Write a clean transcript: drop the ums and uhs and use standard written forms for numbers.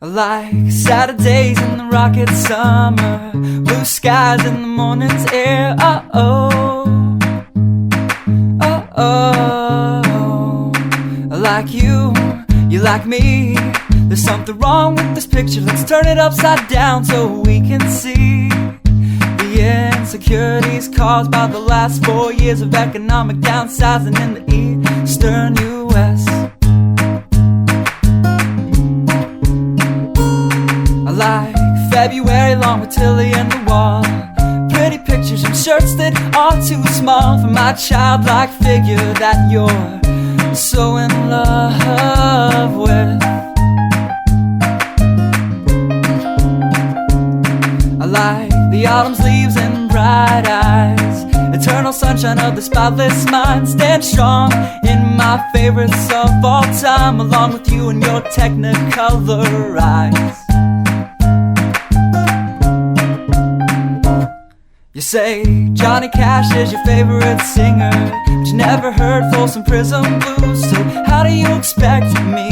Like Saturdays in the rocket summer, blue skies in the morning's air. Oh, like you like me. There's something wrong with this picture. Let's turn it upside down so we can see the insecurities caused by the last 4 years of economic downsizing in the eastern U.S. I like February long with Tilly and the wall, pretty pictures and shirts that are too small for my childlike figure that you're so in love with. I like the autumn's leaves and bright eyes, eternal sunshine of the spotless mind. Stand strong in my favorites of all time, along with you and your technicolor eyes. You say Johnny Cash is your favorite singer, but you never heard Folsom Prison Blues. So how do you expect me